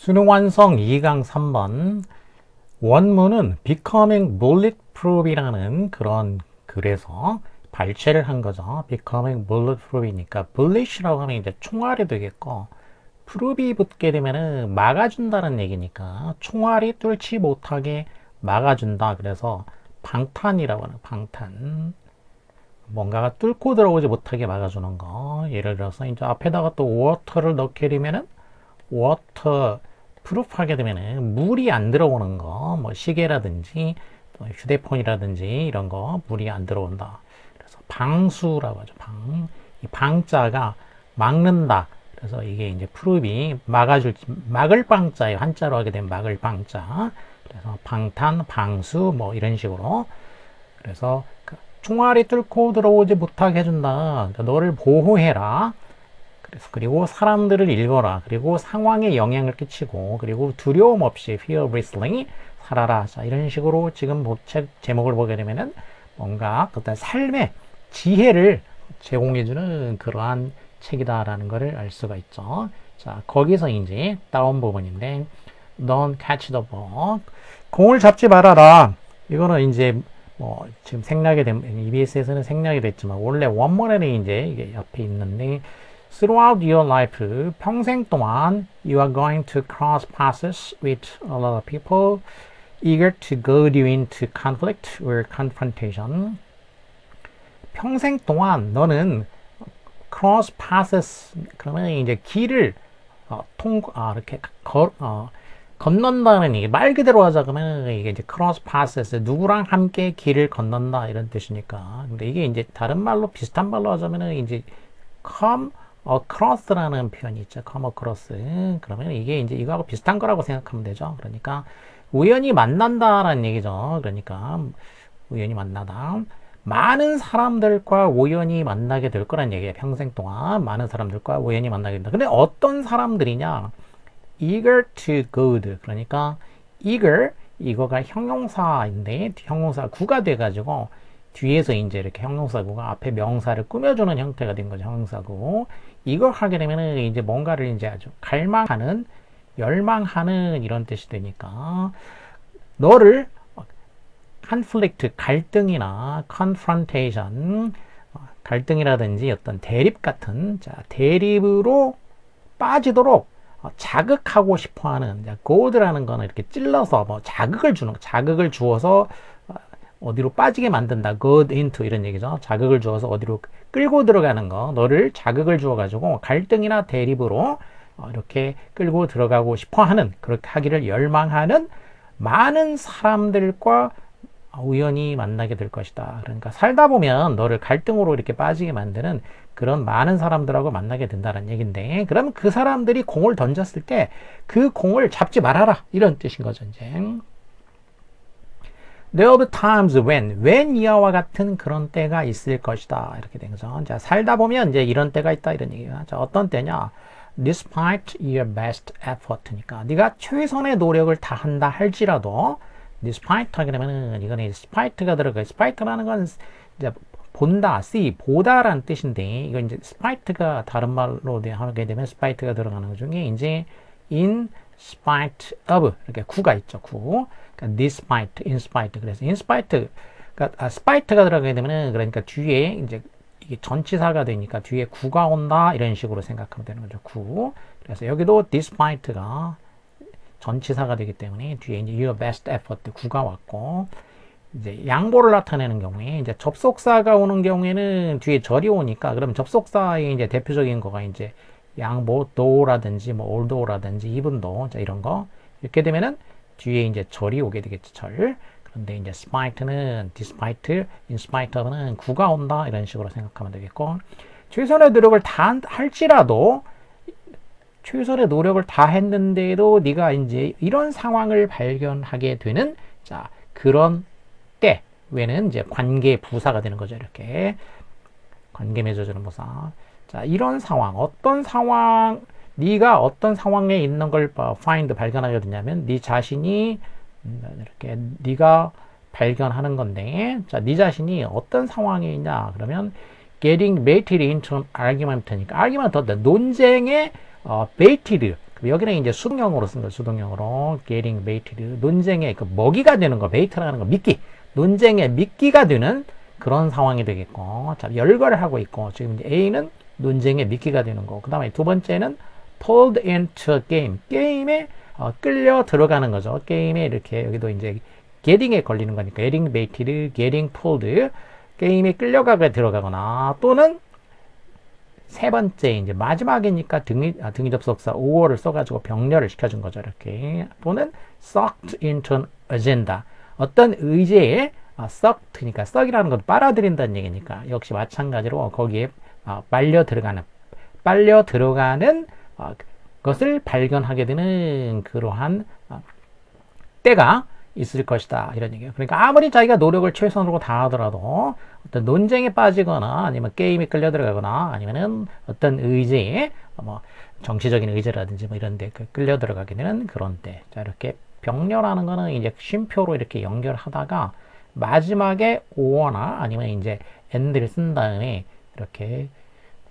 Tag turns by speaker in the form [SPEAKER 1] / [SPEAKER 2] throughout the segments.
[SPEAKER 1] 수능 완성 2강 3번 원문은 becoming bulletproof이라는 그런 글에서 발췌를 한 거죠. becoming bulletproof이니까 bullet이라고 하면 이제 총알이 되겠고 proof이 붙게 되면은 막아준다는 얘기니까 총알이 뚫지 못하게 막아준다. 그래서 방탄이라고 하는 방탄. 뭔가가 뚫고 들어오지 못하게 막아주는 거. 예를 들어서 이제 앞에다가 또 water를 넣게 되면은 워터 프루프하게 되면은 물이 안 들어오는 거, 뭐 시계라든지 또 휴대폰이라든지 이런 거 물이 안 들어온다. 그래서 방수라고 하죠. 이 방자가 막는다. 그래서 이게 이제 프루프이 막아줄 막을 방자예요. 한자로 하게 되면 막을 방자. 그래서 방탄, 방수 뭐 이런 식으로. 그래서 총알이 뚫고 들어오지 못하게 해준다. 너를 보호해라. 그리고 사람들을 읽어라. 그리고 상황에 영향을 끼치고, 그리고 두려움 없이 fearlessly 살아라. 자, 이런 식으로 지금 책 제목을 보게 되면은 뭔가 어떤 삶의 지혜를 제공해주는 그러한 책이다라는 것을 알 수가 있죠. 자, 거기서 이제 다운 부분인데, Don't catch the ball. 공을 잡지 말아라. 이거는 이제 뭐 지금 생략이 된, EBS에서는 생략이 됐지만 원래 원문에는 이제 이게 옆에 있는데 throughout your life, 평생 동안 you are going to cross paths with a lot of people eager to goad you into conflict or confrontation. 평생 동안 너는 cross paths, 그러면 이제 길을 이렇게 건넌다는 얘기. 말 그대로 하자 그러면 이게 이제 cross paths, 누구랑 함께 길을 건넌다 이런 뜻이니까. 근데 이게 이제 다른 말로 비슷한 말로 하자면은 이제 come across라는 표현이 있죠. come across. 그러면 이게 이제 이거하고 비슷한 거라고 생각하면 되죠. 그러니까 우연히 만난다라는 얘기죠. 그러니까 우연히 만나다. 많은 사람들과 우연히 만나게 될 거란 얘기예요. 평생 동안 많은 사람들과 우연히 만나게 된다. 근데 어떤 사람들이냐? eager to goad. 그러니까 eager 이거가 형용사인데 형용사 구가 돼가지고 뒤에서 이제 이렇게 형용사구가 앞에 명사를 꾸며주는 형태가 된 거죠. 형용사구. 이걸 하게 되면은 이제 뭔가를 이제 아주 갈망하는, 열망하는 이런 뜻이 되니까 너를 conflict, 갈등이나 confrontation, 갈등이라든지 어떤 대립 같은, 자, 대립으로 빠지도록 자극하고 싶어 하는, goad라는 거는 이렇게 찔러서 뭐 자극을 주는, 자극을 주어서 어디로 빠지게 만든다. goad into 이런 얘기죠. 자극을 주어서 어디로 끌고 들어가는 거. 너를 자극을 주어가지고 갈등이나 대립으로 이렇게 끌고 들어가고 싶어 하는, 그렇게 하기를 열망하는 많은 사람들과 우연히 만나게 될 것이다. 그러니까 살다 보면 너를 갈등으로 이렇게 빠지게 만드는 그런 많은 사람들하고 만나게 된다는 얘기인데, 그러면 그 사람들이 공을 던졌을 때 그 공을 잡지 말아라. 이런 뜻인 거죠, 이제. There will be times when 이와 같은 그런 때가 있을 것이다. 이렇게 된 거죠. 자, 살다 보면 이제 이런 때가 있다. 이런 얘기가. 자, 어떤 때냐? Despite your best effort니까. 네가 최선의 노력을 다한다 할지라도, despite 하게 되면은 이거는 spite가 들어가요. spite라는 건 이제 본다, see, 보다라는 뜻인데, 이거 이제 spite가 다른 말로 하게 되면 spite가 들어가는 것 중에 이제 in spite of 이렇게 구가 있죠. 구. 그러니까 despite, in spite. 그래서 in spite, 그러니까 spite가 들어가게 되면은 그러니까 뒤에 이제 이게 전치사가 되니까 뒤에 구가 온다 이런 식으로 생각하면 되는 거죠. 구. 그래서 여기도 despite가 전치사가 되기 때문에 뒤에 이제 your best effort 구가 왔고, 이제 양보를 나타내는 경우에 이제 접속사가 오는 경우에는 뒤에 절이 오니까, 그럼 접속사의 이제 대표적인 거가 이제 양보, though,라든지 뭐 although,라든지 even though, 자, 이런 거 이렇게 되면은 뒤에 이제 절이 오게 되겠죠. 절. 그런데 이제 spite는 despite, in spite of는 구가 온다 이런 식으로 생각하면 되겠고, 최선의 노력을 다 할지라도, 최선의 노력을 다 했는데도 네가 이제 이런 상황을 발견하게 되는, 자, 그런 때 외는 이제 관계 부사가 되는 거죠. 이렇게 관계 맺어주는 부사. 자, 이런 상황, 어떤 상황, 네가 어떤 상황에 있는 걸 find, 발견하게 되냐면 네 자신이 이렇게 네가 발견하는 건데, 자, 네 자신이 어떤 상황에 있냐 그러면 getting baited into an argument니까 argument, 논쟁에 baited, 여기는 이제 수동형으로 쓴 거예요. 수동형으로 getting baited. 논쟁의 그 먹이가 되는 거, bait라는 거 미끼. 논쟁의 미끼가 되는 그런 상황이 되겠고, 자, 열거를 하고 있고, 지금 이제 A는 논쟁의 미끼가 되는 거. 그 다음에 두 번째는 pulled into a game. 게임에 끌려 들어가는 거죠. 게임에 이렇게 여기도 이제 getting에 걸리는 거니까 getting baited, getting pulled. 게임에 끌려가게 들어가거나 또는 세 번째 이제 마지막이니까 등위 접속사 5어를 써가지고 병렬을 시켜준 거죠. 이렇게 또는 sucked into an agenda. 어떤 의제에 sucked니까 suck이라는 건 빨아들인다는 얘기니까 역시 마찬가지로 거기에 빨려 들어가는 것을 발견하게 되는 그러한 때가 있을 것이다 이런 얘기예요. 그러니까 아무리 자기가 노력을 최선으로 다하더라도 어떤 논쟁에 빠지거나 아니면 게임에 끌려 들어가거나 아니면은 어떤 의제에 뭐 정치적인 의제라든지 뭐 이런 데 끌려 들어가게 되는 그런 때. 자, 이렇게 병렬하는 거는 이제 쉼표로 이렇게 연결하다가 마지막에 or나 아니면 이제 and를 쓴 다음에 이렇게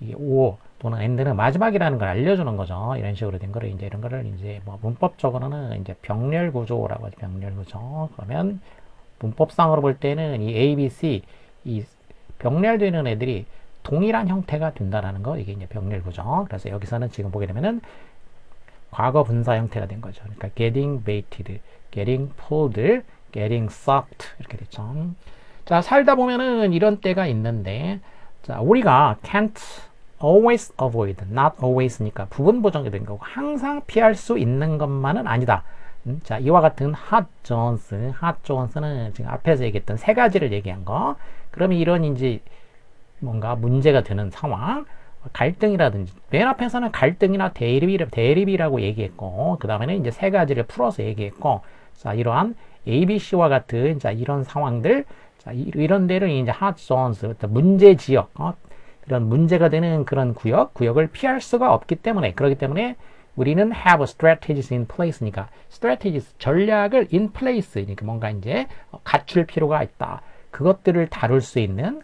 [SPEAKER 1] 이 or 또는 and는 마지막이라는 걸 알려주는 거죠. 이런 식으로 된 거를 이제 이런 거를 이제 뭐 문법적으로는 이제 병렬 구조라고 하죠. 병렬 구조. 그러면 문법상으로 볼 때는 이 A, B, C 이 병렬되는 애들이 동일한 형태가 된다라는 거 이게 이제 병렬 구조. 그래서 여기서는 지금 보게 되면은 과거 분사 형태가 된 거죠. 그러니까 getting baited, getting pulled, getting sucked 이렇게 됐죠. 자, 살다 보면은 이런 때가 있는데 자, 우리가 can't always avoid, not always니까 부분 보정이 된 거고 항상 피할 수 있는 것만은 아니다. 자, 이와 같은 hot Jones는 지금 앞에서 얘기했던 세 가지를 얘기한 거. 그러면 이런 이제 뭔가 문제가 되는 상황, 갈등이라든지 맨 앞에서는 갈등이나 대립이라고 얘기했고 그 다음에는 이제 세 가지를 풀어서 얘기했고 자, 이러한 A, B, C와 같은 자, 이런 상황들, 자, 이런 데를 이제 hot zones, 문제 지역, 이런 문제가 되는 그런 구역을 피할 수가 없기 때문에 그렇기 때문에 우리는 have strategies in place니까 strategies 전략을 in place니까 뭔가 이제 갖출 필요가 있다. 그것들을 다룰 수 있는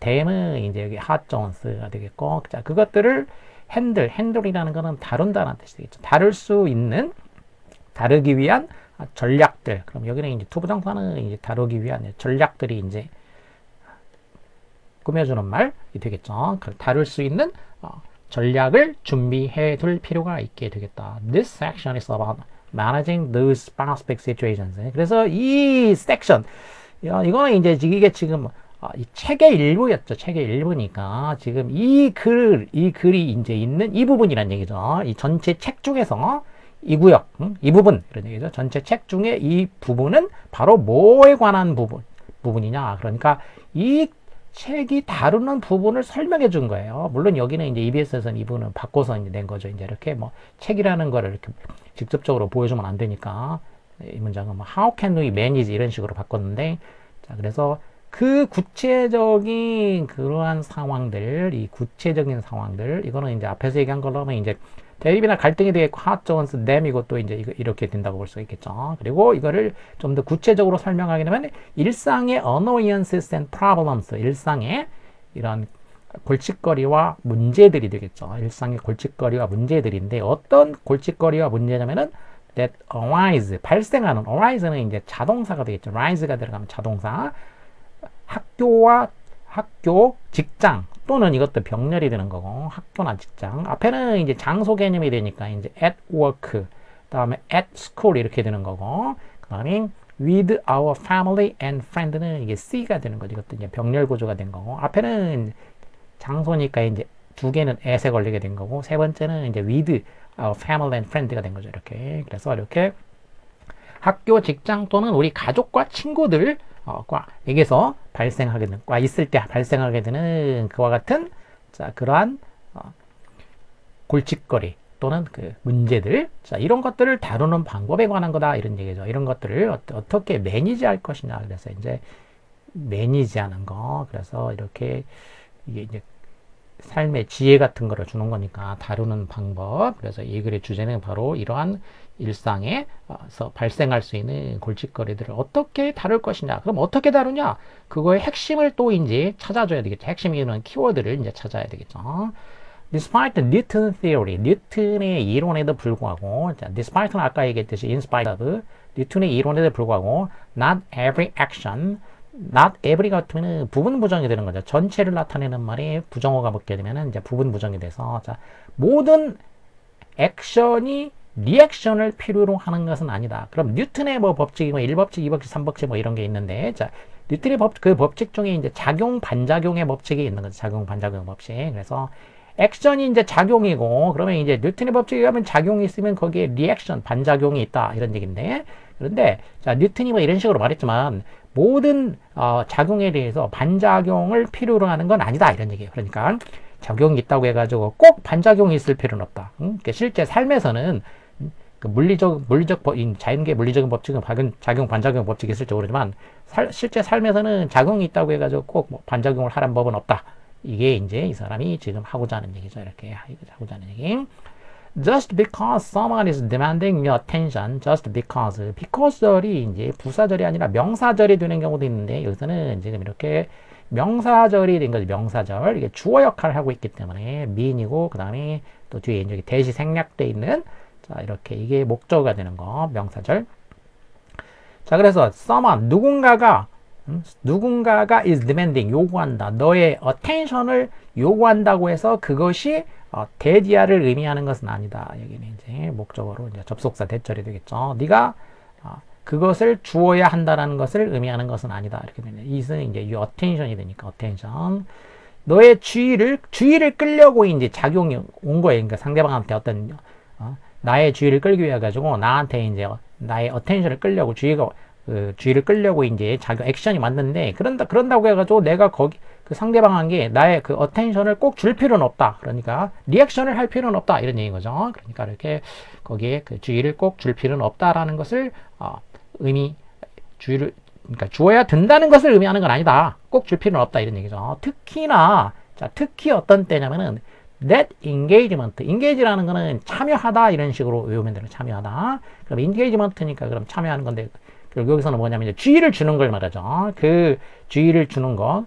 [SPEAKER 1] 댐은 이제 여기 hot zones가 되겠고 자 그것들을 handle이라는 거는 다룬다는 뜻이 되겠죠. 다루기 위한 전략들. 그럼 여기는 이제 투부정사는 이제 다루기 위한 전략들이 이제 꾸며주는 말이 되겠죠. 다룰 수 있는 전략을 준비해 둘 필요가 있게 되겠다. This section is about managing those specific situations. 그래서 이 섹션, 이거는 이제 이게 지금 이 책의 일부였죠. 책의 일부니까 지금 이 글이 이제 있는 이 부분이란 얘기죠. 이 전체 책 중에서 이 구역, 이 부분 이런 얘기죠. 전체 책 중에 이 부분은 바로 뭐에 관한 부분이냐. 그러니까 이 책이 다루는 부분을 설명해 준 거예요. 물론 여기는 이제 EBS에서는 이 부분을 바꿔서 이제 낸 거죠. 이제 이렇게 뭐 책이라는 거를 이렇게 직접적으로 보여주면 안 되니까 이 문장은 뭐 How can we manage 이런 식으로 바꿨는데 자, 그래서 그 구체적인 그러한 상황들, 이 구체적인 상황들, 이거는 이제 앞에서 얘기한 걸로 하면 이제 대립이나 갈등이 되겠고, hot zones, dam이고 또 이제 이렇게 된다고 볼 수 있겠죠. 그리고 이거를 좀 더 구체적으로 설명하게 되면 일상의 annoyances and problems, 일상의 이런 골칫거리와 문제들이 되겠죠. 일상의 골칫거리와 문제들인데 어떤 골칫거리와 문제냐면은 that arise, 발생하는, arise는 이제 자동사가 되겠죠. rise가 들어가면 자동사. 학교, 직장 또는 이것도 병렬이 되는 거고 학교나 직장 앞에는 이제 장소 개념이 되니까 이제 at work 다음에 at school 이렇게 되는 거고 그 다음에 with our family and friend는 이게 C가 되는 거죠. 이것도 이제 병렬 구조가 된 거고 앞에는 장소니까 이제 두 개는 at에 걸리게 된 거고 세 번째는 이제 with our family and friend가 된 거죠. 이렇게 그래서 이렇게 학교, 직장 또는 우리 가족과 친구들 에게서 발생하게 되는, 있을 때 발생하게 되는 그와 같은, 자, 그러한, 골칫거리 또는 그 문제들, 자, 이런 것들을 다루는 방법에 관한 거다, 이런 얘기죠. 이런 것들을 어떻게 매니지할 것이냐. 그래서 이제, 매니지하는 거. 그래서 이렇게, 이게 이제, 삶의 지혜 같은 거를 주는 거니까 다루는 방법. 그래서 이 글의 주제는 바로 이러한 일상에서 발생할 수 있는 골칫거리들을 어떻게 다룰 것이냐. 그럼 어떻게 다루냐? 그거의 핵심을 또 이제 찾아줘야 되겠죠. 핵심이 있는 키워드를 이제 찾아야 되겠죠. despite Newton theory, 뉴턴의 이론에도 불구하고, 자, despite는 아까 얘기했듯이 in spite of, 뉴턴의 이론에도 불구하고, not every action, not every 같으면 부분 부정이 되는 거죠. 전체를 나타내는 말이 부정어가 붙게 되면 이제 부분 부정이 돼서, 자, 모든 액션이 리액션을 필요로 하는 것은 아니다. 그럼 뉴턴의 뭐 법칙이 뭐 1법칙, 2법칙, 3법칙 뭐 이런 게 있는데, 자, 뉴턴의 그 법칙 중에 이제 작용, 반작용의 법칙이 있는 거죠. 작용, 반작용 법칙. 그래서 액션이 이제 작용이고, 그러면 이제 뉴턴의 법칙에 가면 작용이 있으면 거기에 리액션, 반작용이 있다. 이런 얘기인데, 그런데, 자, 뉴턴이 뭐 이런 식으로 말했지만, 모든, 작용에 대해서 반작용을 필요로 하는 건 아니다. 이런 얘기예요. 그러니까, 작용이 있다고 해가지고 꼭 반작용이 있을 필요는 없다. 그러니까 실제 삶에서는 그 자연계 물리적인 법칙은 작용, 반작용 법칙이 있을지 모르지만, 실제 삶에서는 작용이 있다고 해가지고 꼭 뭐 반작용을 하라는 법은 없다. 이게 이제 이 사람이 지금 하고자 하는 얘기죠. 이렇게 하고자 하는 얘기. Just because someone is demanding your attention, just because절이 이제 부사절이 아니라 명사절이 되는 경우도 있는데, 여기서는 지금 이렇게 명사절이 된 거죠. 명사절. 이게 주어 역할을 하고 있기 때문에 mean이고, 그 다음에 또 뒤에 이제 대시 생략되어 있는, 자, 이렇게 이게 목적어가 되는 거, 명사절. 자, 그래서 someone, 누군가가 is demanding, 요구한다. 너의 attention을 요구한다고 해서 그것이 대디아를 의미하는 것은 아니다. 여기는 이제 목적어로 이제 접속사 대절이 되겠죠. 네가 그것을 주어야 한다라는 것을 의미하는 것은 아니다. 이렇게 됩니다. 이는 이제 이 attention이 되니까 attention. 너의 주의를 끌려고 이제 작용이 온 거예요. 그러니까 상대방한테 어떤 나의 주의를 끌기 위해 가지고 나한테 이제 나의 attention을 끌려고 주의를 끌려고 이제 자기 액션이 맞는데 그런다고 해가지고 내가 거기 그 상대방에게 나의 그 attention을 꼭 줄 필요는 없다. 그러니까 리액션을 할 필요는 없다. 이런 얘기인 거죠. 그러니까 이렇게 거기에 그 주의를 꼭 줄 필요는 없다라는 것을 그러니까 주어야 된다는 것을 의미하는 건 아니다. 꼭 줄 필요는 없다. 이런 얘기죠. 특히 어떤 때냐면은 that engage라는 거는 참여하다 이런 식으로 외우면 되는 참여하다. 그럼 engagement니까 그럼 참여하는 건데 그리고 여기서는 뭐냐면 이제 주의를 주는 걸 말하죠. 그 주의를 주는 거,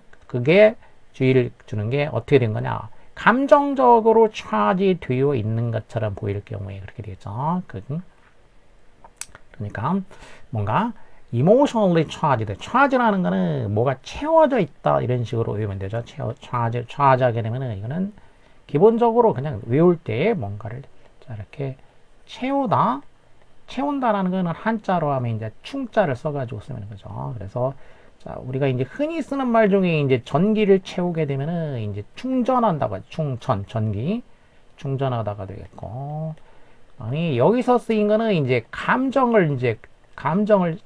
[SPEAKER 1] 주의를 주는 게 어떻게 된 거냐? 감정적으로 차지되어 있는 것처럼 보일 경우에 그렇게 되겠죠. 그러니까 뭔가 emotionally charged라는 거는 뭐가 채워져 있다 이런 식으로 외우면 되죠. charge하게 되면은 이거는 기본적으로 그냥 외울 때 뭔가를 자 이렇게 채운다라는 거는 한자로 하면 이제 충자를 써가지고 쓰는 거죠. 그래서 자 우리가 이제 흔히 쓰는 말 중에 이제 전기를 채우게 되면은 이제 충전한다고 하죠. 전기 충전하다가 되겠고. 아니 여기서 쓰인 거는 이제 감정을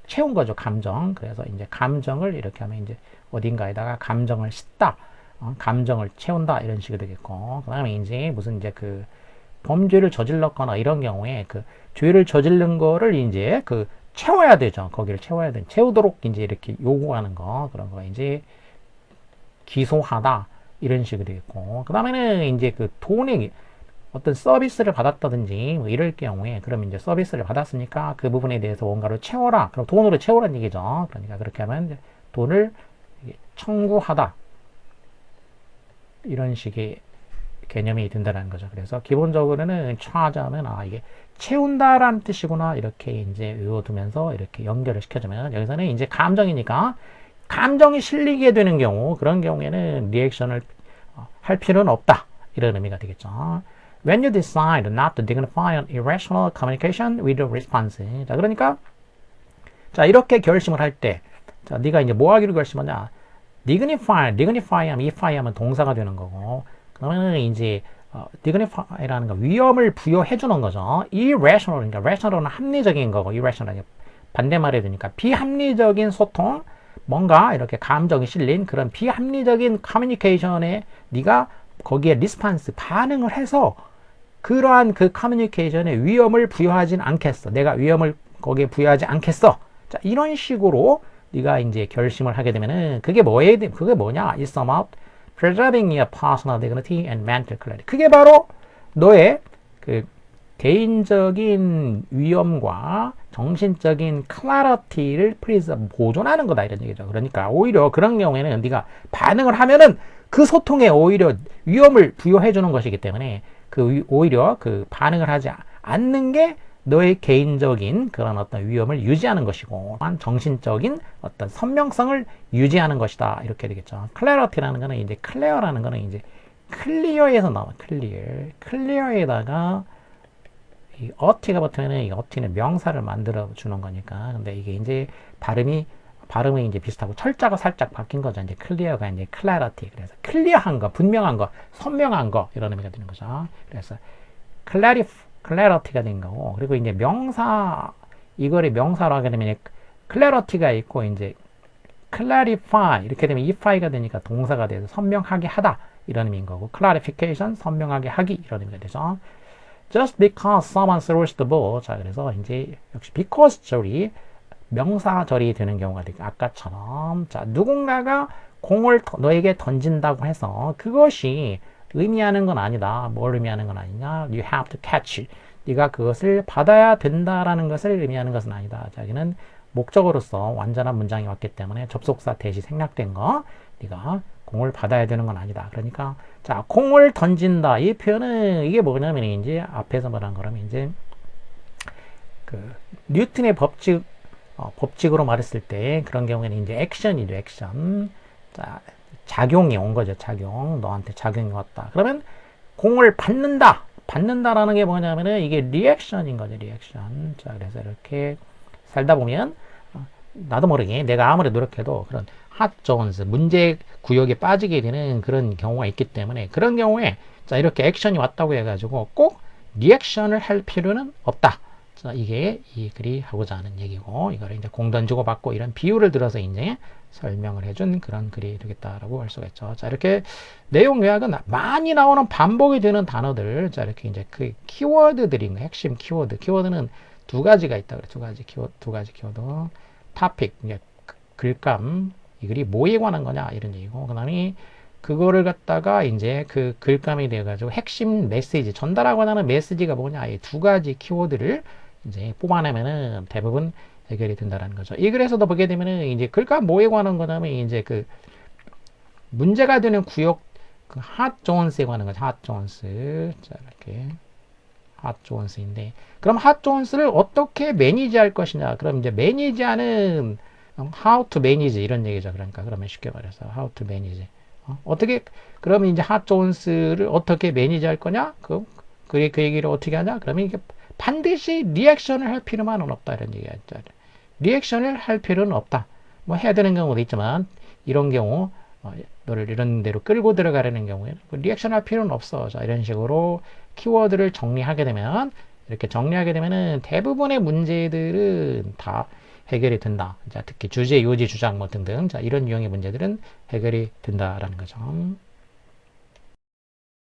[SPEAKER 1] 채운 거죠. 감정. 그래서 이제 감정을 이렇게 하면 이제 어딘가에다가 감정을 싣다, 감정을 채운다 이런 식이 되겠고. 그다음에 이제 무슨 이제 그 범죄를 저질렀거나 이런 경우에 그 죄를 저지른 거를 이제 그 채워야 되죠. 거기를 채우도록 이제 이렇게 요구하는 거 그런 거 이제 기소하다 이런 식이 되겠고. 그다음에는 이제 그 돈이 어떤 서비스를 받았다든지 뭐 이럴 경우에 그럼 이제 서비스를 받았으니까 그 부분에 대해서 뭔가를 채워라. 그럼 돈으로 채우라는 얘기죠. 그러니까 그렇게 하면 이제 돈을 청구하다 이런 식의 개념이 든다는 거죠. 그래서 기본적으로는 charge하면 이게 채운다라는 뜻이구나 이렇게 이제 외워두면서 이렇게 연결을 시켜주면 여기서는 이제 감정이니까 감정이 실리게 되는 경우 그런 경우에는 리액션을 할 필요는 없다 이런 의미가 되겠죠. When you decide not to dignify an irrational communication with a response. 자, 그러니까, 자, 이렇게 결심을 할 때, 자, 네가 이제 뭐 하기로 결심하냐? dignify 하면 동사가 되는 거고, 그러면은 이제, dignify라는 거, 위험을 부여해 주는 거죠. irrational, 그러니까 rational은 합리적인 거고, irrational, 반대말이 되니까, 비합리적인 소통, 뭔가 이렇게 감정이 실린 그런 비합리적인 커뮤니케이션에 네가 거기에 리스판스, 반응을 해서 그러한 그 커뮤니케이션에 위험을 부여하진 않겠어. 내가 위험을 거기에 부여하지 않겠어. 자, 이런 식으로 네가 이제 결심을 하게 되면은 그게 뭐냐? It's about preserving your personal dignity and mental clarity. 그게 바로 너의 그 개인적인 위험과 정신적인 클래리티를 보존하는 거다 이런 얘기죠. 그러니까 오히려 그런 경우에는 네가 반응을 하면은 그 소통에 오히려 위험을 부여해 주는 것이기 때문에 오히려 그 반응을 하지 않는 게 너의 개인적인 그런 어떤 위험을 유지하는 것이고 정신적인 어떤 선명성을 유지하는 것이다 이렇게 되겠죠. 클래리티라는 거는 이제 클리어라는 거는 이제 클리어에서 나와. 클리어에다가 이 어티가 붙으면 이 어티는 명사를 만들어 주는 거니까. 근데 이게 이제 발음이 이제 비슷하고 철자가 살짝 바뀐 거죠. 이제 클리어가 이제 클래리티. 그래서 클리어한 거, 분명한 거, 선명한 거 이런 의미가 되는 거죠. 그래서 클래리티가 된 거고. 그리고 이제 명사 이거를 명사로 하게 되면 클래리티가 있고 이제 clarify 이렇게 되면 ify가 되니까 동사가 돼서 선명하게 하다 이런 의미인 거고 clarification 선명하게 하기 이런 의미가 되죠. Just because someone throws the ball. 자, 그래서 이제 역시 because 절이 명사절이 되는 경우가 되고 아까처럼 자, 누군가가 공을 너에게 던진다고 해서 그것이 의미하는 건 아니다. 뭘 의미하는 건 아니냐? You have to catch. 네가 그것을 받아야 된다라는 것을 의미하는 것은 아니다. 자기는 목적어로서 완전한 문장이 왔기 때문에 접속사 대시 생략된 거 네가 공을 받아야 되는 건 아니다. 그러니까 자, 공을 던진다. 이 표현은 이게 뭐냐면 이제 앞에서 말한 거라면 이제 그 뉴턴의 법칙으로 말했을 때 그런 경우에는 이제 액션이죠. 액션. 자, 작용이 온 거죠. 작용. 너한테 작용이 왔다. 그러면 공을 받는다. 받는다라는 게 뭐냐면은 이게 리액션인 거죠. 리액션. 자, 그래서 이렇게 살다 보면 나도 모르게 내가 아무리 노력해도 그런 핫 존스 문제 구역에 빠지게 되는 그런 경우가 있기 때문에 그런 경우에 자 이렇게 액션이 왔다고 해가지고 꼭 리액션을 할 필요는 없다. 자 이게 이 글이 하고자 하는 얘기고 이거를 이제 공 던지고 받고 이런 비유를 들어서 이제 설명을 해준 그런 글이 되겠다라고 할 수가 있죠. 자 이렇게 내용 요약은 많이 나오는 반복이 되는 단어들 자 이렇게 이제 그 키워드들인 거 핵심 키워드 키워드는 두 가지가 있다 그래 두 가지 키워드 topic 글감 이 글이 뭐에 관한 거냐 이런 얘기고 그 다음에 그거를 갖다가 이제 그 글감이 돼가지고 핵심 메시지 전달하고자 하는 메시지가 뭐냐 이 두 가지 키워드를 이제 뽑아내면은 대부분 해결이 된다라는 거죠. 이 글에서도 보게 되면은 이제 글감 뭐에 관한 거냐면 이제 그 문제가 되는 구역 그 핫 존스에 관한 거죠. 핫 존스 자 이렇게 핫 존스인데 그럼 핫 존스를 어떻게 매니지할 것이냐 그럼 이제 매니지하는 how to manage 이런 얘기죠. 그러니까 그러면 쉽게 말해서 how to manage 어떻게 그러면 이제 핫 존스를 어떻게 매니지할 거냐 그 얘기를 어떻게 하냐 그러면 이게 반드시 리액션을 할 필요만은 없다 이런 얘기가 있죠. 리액션을 할 필요는 없다. 뭐 해야 되는 경우도 있지만 이런 경우 너를 이런 데로 끌고 들어가려는 경우에는 리액션 할 필요는 없어. 자, 이런 식으로 키워드를 정리하게 되면 이렇게 정리하게 되면은 대부분의 문제들은 다 해결이 된다. 자, 특히 주제, 요지, 주장 뭐 등등 자, 이런 유형의 문제들은 해결이 된다라는 거죠.